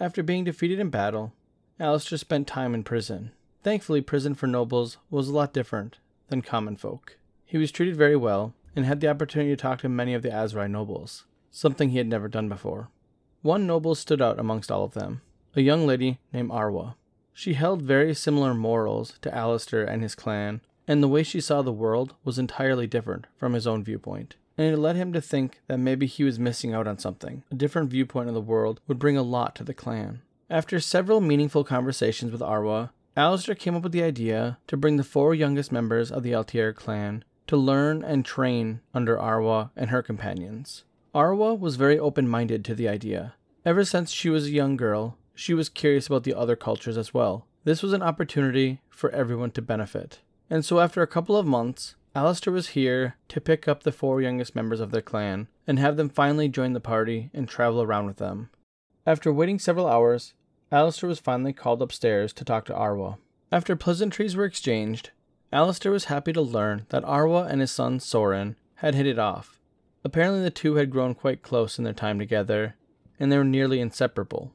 After being defeated in battle, Alistair spent time in prison. Thankfully, prison for nobles was a lot different than common folk. He was treated very well and had the opportunity to talk to many of the Azrai nobles, something he had never done before. One noble stood out amongst all of them, a young lady named Arwa. She held very similar morals to Alistair and his clan, and the way she saw the world was entirely different from his own viewpoint. And it led him to think that maybe he was missing out on something. A different viewpoint of the world would bring a lot to the clan. After several meaningful conversations with Arwa, Alistair came up with the idea to bring the 4 youngest members of the Altier clan to learn and train under Arwa and her companions. Arwa was very open-minded to the idea. Ever since she was a young girl, she was curious about the other cultures as well. This was an opportunity for everyone to benefit. And so after a couple of months, Alistair was here to pick up the 4 youngest members of their clan and have them finally join the party and travel around with them. After waiting several hours, Alistair was finally called upstairs to talk to Arwa. After pleasantries were exchanged, Alistair was happy to learn that Arwa and his son Soren had hit it off. Apparently the two had grown quite close in their time together, and they were nearly inseparable.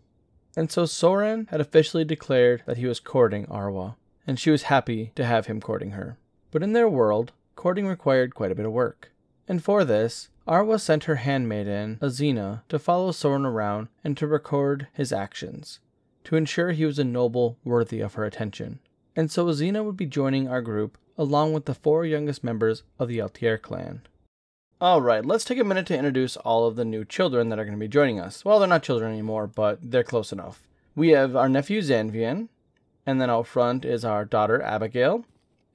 And so Soren had officially declared that he was courting Arwa, and she was happy to have him courting her. But in their world, courting required quite a bit of work. And for this, Arwa sent her handmaiden, Azina, to follow Soren around and to record his actions, to ensure he was a noble worthy of her attention. And so Azina would be joining our group along with the 4 youngest members of the Altier clan. Alright, let's take a minute to introduce all of the new children that are going to be joining us. Well, they're not children anymore, but they're close enough. We have our nephew Zanvian, and then out front is our daughter Abigail,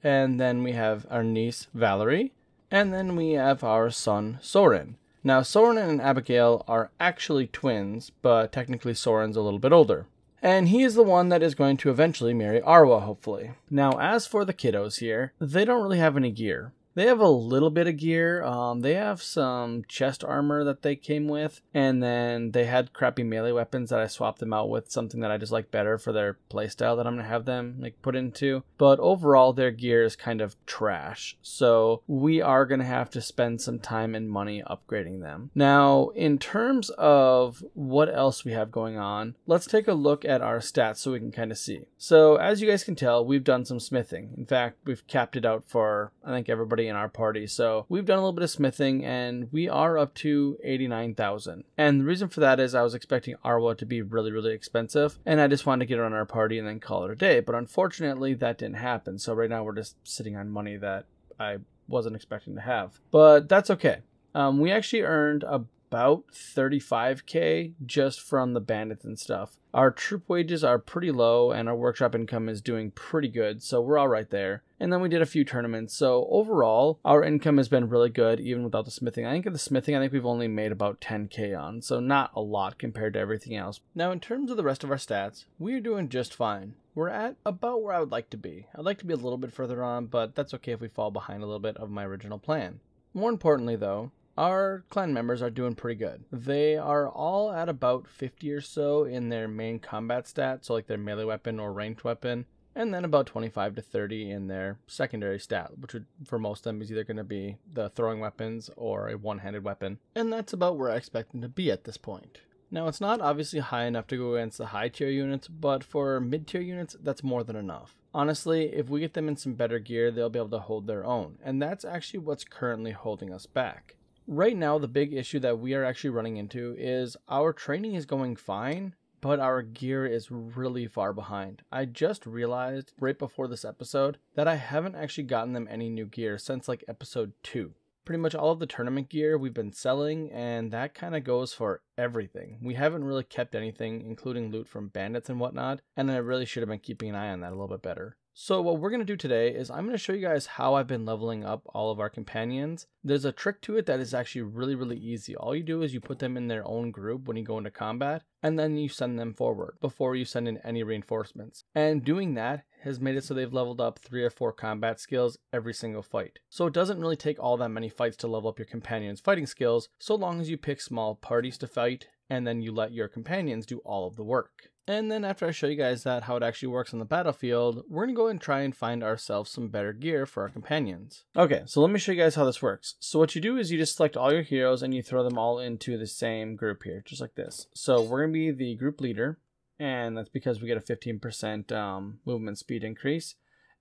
and then we have our niece Valerie, and then we have our son Soren. Now, Soren and Abigail are actually twins, but technically Soren's a little bit older. And he is the one that is going to eventually marry Arwa, hopefully. Now, as for the kiddos here, they don't really have any gear. They have a little bit of gear. They have some chest armor that they came with, and then they had crappy melee weapons that I swapped them out with something that I just like better for their playstyle that I'm going to have them put into. But overall, their gear is kind of trash, so we are going to have to spend some time and money upgrading them. Now, in terms of what else we have going on, let's take a look at our stats so we can kind of see. So, as you guys can tell, we've done some smithing. In fact, we've capped it out for, I think, everybody in our party. So we've done a little bit of smithing and we are up to 89,000. And the reason for that is I was expecting Arwa to be really, really expensive, and I just wanted to get her on our party and then call it a day. But unfortunately that didn't happen. So right now we're just sitting on money that I wasn't expecting to have. But that's okay. We actually earned about 35k just from the bandits and stuff. Our troop wages are pretty low and our workshop income is doing pretty good, so we're all right there. And then we did a few tournaments, so overall our income has been really good even without the smithing. I think of the smithing, I think we've only made about 10k on, so not a lot compared to everything else. Now in terms of the rest of our stats, we're doing just fine. We're at about where I would like to be. I'd like to be a little bit further on, but that's okay if we fall behind a little bit of my original plan. More importantly though, our clan members are doing pretty good. They are all at about 50 or so in their main combat stat, so like their melee weapon or ranged weapon, and then about 25 to 30 in their secondary stat, which would, for most of them, is either going to be the throwing weapons or a one-handed weapon. And that's about where I expect them to be at this point. Now, it's not obviously high enough to go against the high tier units, but for mid-tier units, that's more than enough. Honestly, if we get them in some better gear, they'll be able to hold their own, and that's actually what's currently holding us back. Right now, the big issue that we are actually running into is our training is going fine, but our gear is really far behind. I just realized right before this episode that I haven't actually gotten them any new gear since like episode 2. Pretty much all of the tournament gear we've been selling, and that kind of goes for everything. We haven't really kept anything, including loot from bandits and whatnot, and I really should have been keeping an eye on that a little bit better. So what we're going to do today is I'm going to show you guys how I've been leveling up all of our companions. There's a trick to it that is actually really, really easy. All you do is you put them in their own group when you go into combat, and then you send them forward before you send in any reinforcements. And doing that has made it so they've leveled up 3 or 4 combat skills every single fight. So it doesn't really take all that many fights to level up your companions' fighting skills, so long as you pick small parties to fight, and then you let your companions do all of the work. And then after I show you guys that how it actually works on the battlefield, we're going to go and try and find ourselves some better gear for our companions. Okay, so let me show you guys how this works. So what you do is you just select all your heroes and you throw them all into the same group here, just like this. So we're going to be the group leader, And that's because we get a 15% movement speed increase.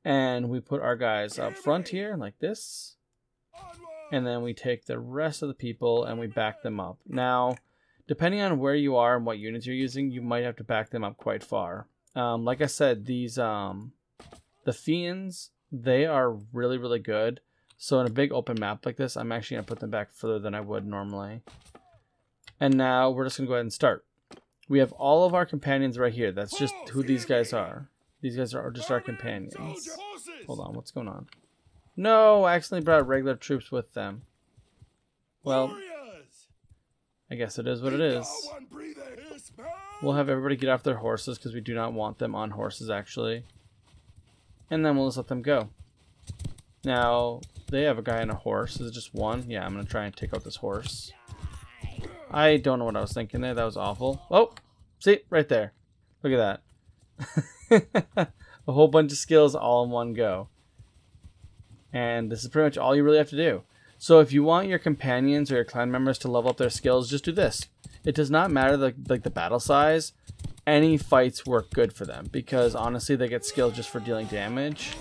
And we put our guys up front here like this. And then we take the rest of the people and we back them up. Now, depending on where you are and what units you're using, you might have to back them up quite far. Like I said, these the Fiends, they are really, really good. So in a big open map like this, I'm actually going to put them back further than I would normally. And now we're just going to go ahead and start. We have all of our companions right here. That's just who these guys are. These guys are just our companions. Hold on, what's going on? No, I accidentally brought regular troops with them. Well, I guess it is what it is. We'll have everybody get off their horses because we do not want them on horses, actually. And then we'll just let them go. Now, they have a guy on a horse. Is it just one? Yeah, I'm going to try and take out this horse. I don't know what I was thinking there. That was awful. Oh, see? Right there. Look at that. A whole bunch of skills all in one go. And this is pretty much all you really have to do. So if you want your companions or your clan members to level up their skills, just do this. It does not matter like the battle size. Any fights work good for them because honestly they get skills just for dealing damage.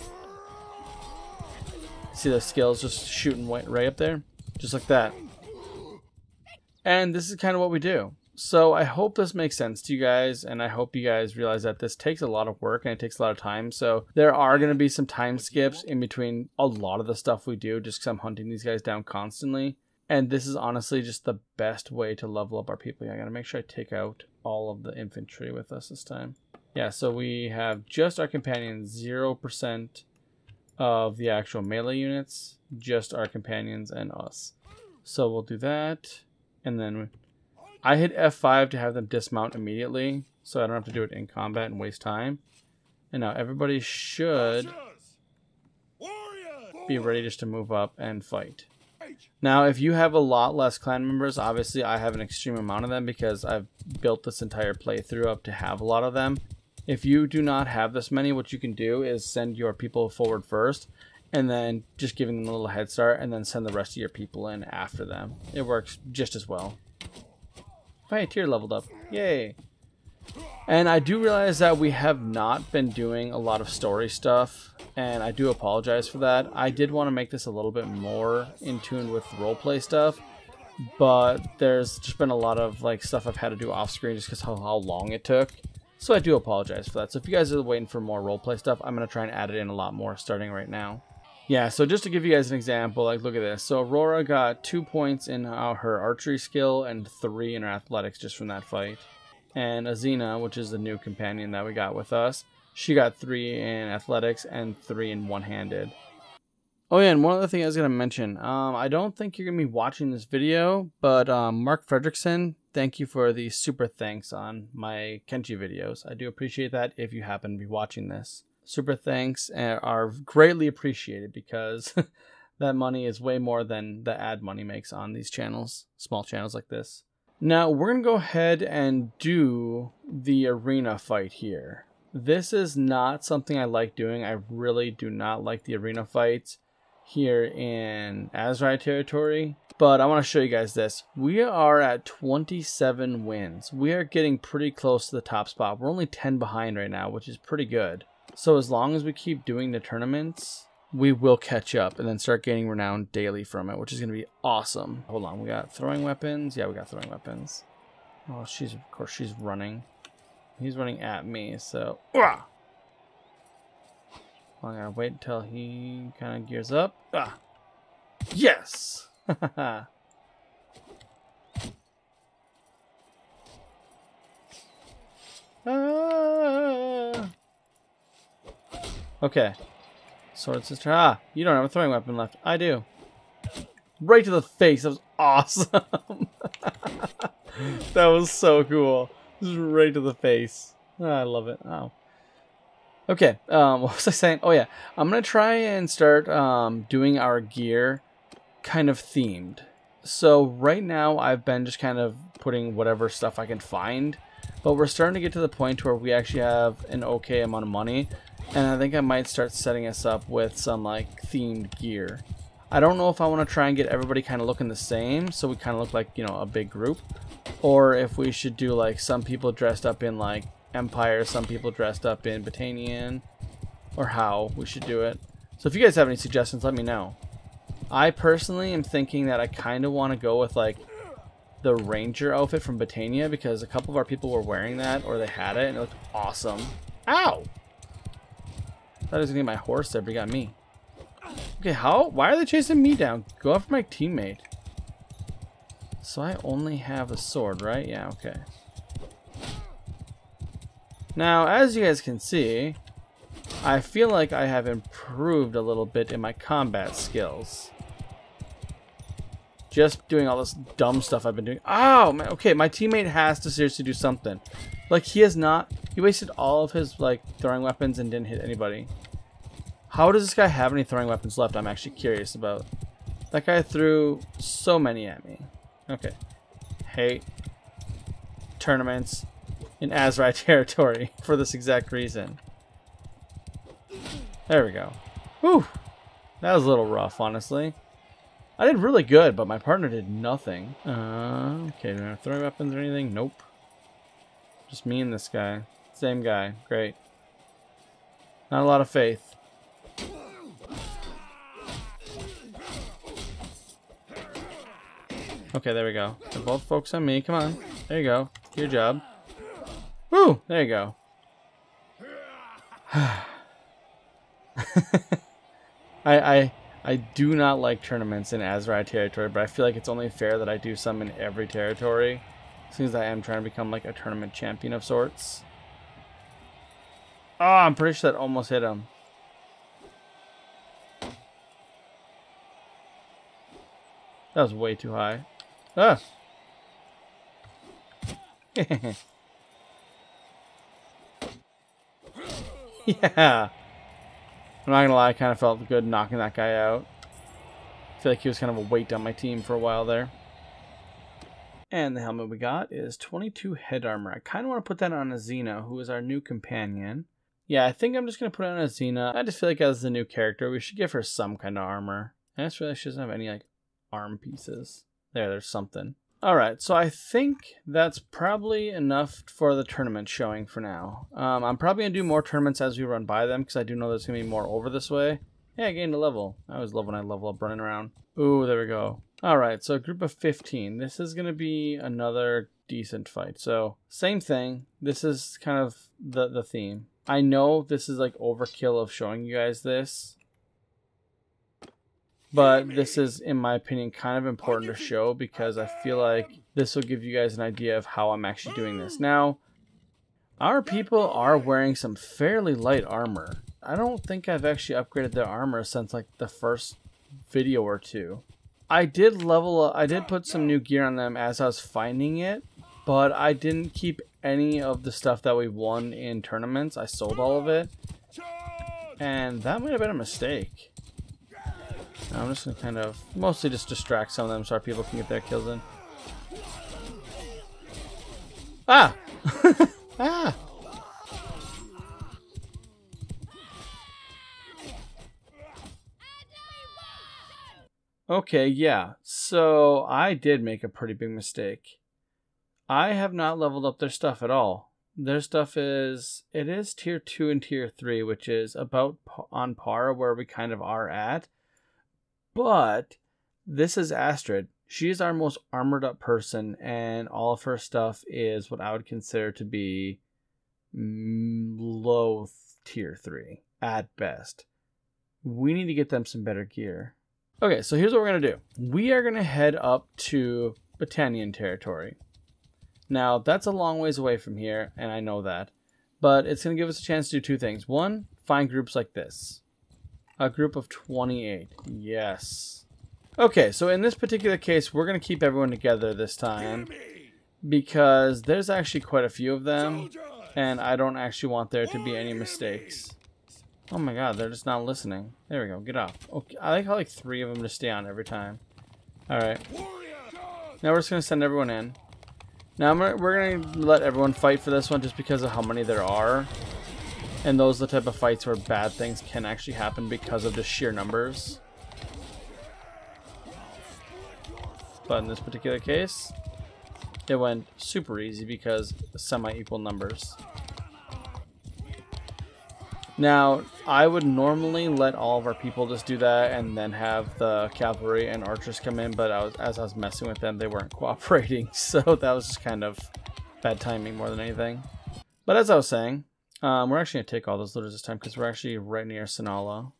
See the skills just shooting right up there? Just like that. And this is kind of what we do. So I hope this makes sense to you guys, and I hope you guys realize that this takes a lot of work and it takes a lot of time. So there are going to be some time skips in between a lot of the stuff we do just because I'm hunting these guys down constantly. And this is honestly just the best way to level up our people. I got to make sure I take out all of the infantry with us this time. Yeah, so we have just our companions, 0% of the actual melee units, just our companions and us. So we'll do that. And then I hit F5 to have them dismount immediately, so I don't have to do it in combat and waste time. And now everybody should be ready just to move up and fight. Now, if you have a lot less clan members, obviously I have an extreme amount of them because I've built this entire playthrough up to have a lot of them. If you do not have this many, what you can do is send your people forward first, and then just giving them a little head start, and then send the rest of your people in after them. It works just as well. Hey, tier leveled up. Yay. And I do realize that we have not been doing a lot of story stuff, and I do apologize for that. I did want to make this a little bit more in tune with roleplay stuff, but there's just been a lot of like stuff I've had to do off screen just because how long it took. So I do apologize for that. So if you guys are waiting for more roleplay stuff, I'm going to try and add it in a lot more starting right now. Yeah, so just to give you guys an example, like look at this. So Aurora got 2 points in her archery skill and 3 in her athletics just from that fight. And Azina, which is the new companion that we got with us, she got 3 in athletics and 3 in one-handed. Oh yeah, and one other thing I was going to mention. I don't think you're going to be watching this video, but Mark Fredrickson, thank you for the super thanks on my Kenshi videos. I do appreciate that if you happen to be watching this. Super thanks are greatly appreciated because that money is way more than the ad money makes on these channels, small channels like this. Now we're going to go ahead and do the arena fight here. This is not something I like doing. I really do not like the arena fights here in Azrai territory. But I want to show you guys this. We are at 27 wins. We are getting pretty close to the top spot. We're only 10 behind right now, which is pretty good. So as long as we keep doing the tournaments, we will catch up and then start gaining renown daily from it, which is going to be awesome. Hold on, we got throwing weapons. Yeah, we got throwing weapons. Oh, of course she's running. He's running at me, so... I'm going to wait until he kind of gears up. Yes! Okay. Sword sister. You don't have a throwing weapon left. I do. Right to the face. That was awesome. That was so cool. Just right to the face. I love it. Oh. Okay. What was I saying? Oh yeah. I'm gonna try and start doing our gear kind of themed. So right now I've been just kind of putting whatever stuff I can find, but we're starting to get to the point where we actually have an okay amount of money. And I think I might start setting us up with some like themed gear. I don't know if I want to try and get everybody kind of looking the same, so we kind of look like, you know, a big group, or if we should do like some people dressed up in like Empire, some people dressed up in Battanian, or how we should do it. So if you guys have any suggestions, let me know. I personally am thinking that I kind of want to go with like the Ranger outfit from Battania, because a couple of our people were wearing that, or they had it, and it looked awesome. Ow! I thought I was gonna get my horse there, but he got me. Okay, why are they chasing me down? Go after my teammate. So I only have a sword, right? Yeah, okay. Now, as you guys can see, I feel like I have improved a little bit in my combat skills. Just doing all this dumb stuff I've been doing. Oh, man, okay, my teammate has to seriously do something. Like, he wasted all of his, like, throwing weapons and didn't hit anybody. How does this guy have any throwing weapons left? I'm actually curious about. That guy threw so many at me. Okay. Hate tournaments in Azrai territory for this exact reason. There we go. Whew. That was a little rough, honestly. I did really good, but my partner did nothing. Okay, do I have throwing weapons or anything? Nope. Just me and this guy. Same guy. Great. Not a lot of faith. Okay, there we go. They're both focused on me. Come on. There you go. Your job. Woo! There you go. I do not like tournaments in Azrai territory, but I feel like it's only fair that I do some in every territory, since I am trying to become like a tournament champion of sorts. Oh, I'm pretty sure that almost hit him. That was way too high. Ah! Yeah! I'm not gonna lie, I kind of felt good knocking that guy out. I feel like he was kind of a weight on my team for a while there. And the helmet we got is 22 head armor. I kind of want to put that on Azina, who is our new companion. Yeah, I think I'm just going to put it on Azina. I just feel like as the new character, we should give her some kind of armor. I just realized she doesn't have any like arm pieces. There's something. Alright, so I think that's probably enough for the tournament showing for now. I'm probably going to do more tournaments as we run by them, because I do know there's going to be more over this way. Yeah, I gained a level. I always love when I level up running around. Ooh, there we go. Alright, so a group of 15. This is going to be another decent fight. So, same thing. This is kind of the theme. I know this is like overkill of showing you guys this, but this is, in my opinion, kind of important to show, because I feel like this will give you guys an idea of how I'm actually doing this. Now, our people are wearing some fairly light armor. I don't think I've actually upgraded their armor since like the first video or two. I did level up, I did put some new gear on them as I was finding it, but I didn't keep any of the stuff that we won in tournaments. I sold all of it, and that might have been a mistake. I'm just going to kind of mostly just distract some of them so our people can get their kills in. Ah! Ah! Okay, yeah. So I did make a pretty big mistake. I have not leveled up their stuff at all. Their stuff is tier 2 and tier 3, which is about on par where we kind of are at. But this is Astrid. She is our most armored up person, and all of her stuff is what I would consider to be low tier 3 at best. We need to get them some better gear. Okay, so here's what we're going to do. We are going to head up to Battanian territory. Now, that's a long ways away from here, and I know that. But it's going to give us a chance to do two things. One, find groups like this. A group of 28. Yes. Okay, so in this particular case, we're going to keep everyone together this time, because there's actually quite a few of them, and I don't actually want there to be any mistakes. Oh my god, they're just not listening. There we go, get off. Okay, I like how like 3 of them just stay on every time. Alright. Now we're just going to send everyone in. Now we're going to let everyone fight for this one just because of how many there are. And those are the type of fights where bad things can actually happen because of just sheer numbers. But in this particular case, it went super easy because semi-equal numbers. Now, I would normally let all of our people just do that and then have the cavalry and archers come in, but as I was messing with them, they weren't cooperating, so that was just kind of bad timing more than anything. But as I was saying, we're actually going to take all those looters this time because we're actually right near Sinala.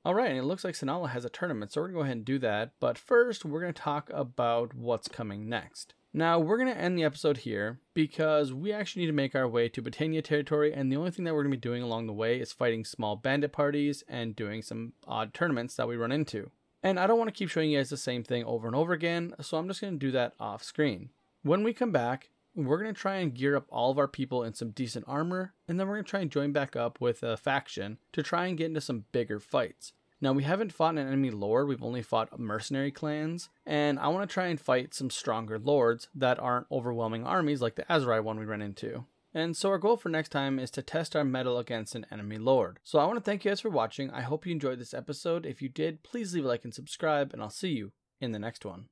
Alright, and it looks like Sinala has a tournament, so we're going to go ahead and do that. But first, we're going to talk about what's coming next. Now, we're going to end the episode here because we actually need to make our way to Britannia territory, and the only thing that we're going to be doing along the way is fighting small bandit parties and doing some odd tournaments that we run into. And I don't want to keep showing you guys the same thing over and over again, so I'm just going to do that off screen. When we come back, we're going to try and gear up all of our people in some decent armor, and then we're going to try and join back up with a faction to try and get into some bigger fights. Now, we haven't fought an enemy lord, we've only fought mercenary clans, and I want to try and fight some stronger lords that aren't overwhelming armies like the Azrai one we ran into. And so our goal for next time is to test our mettle against an enemy lord. So I want to thank you guys for watching. I hope you enjoyed this episode. If you did, please leave a like and subscribe, and I'll see you in the next one.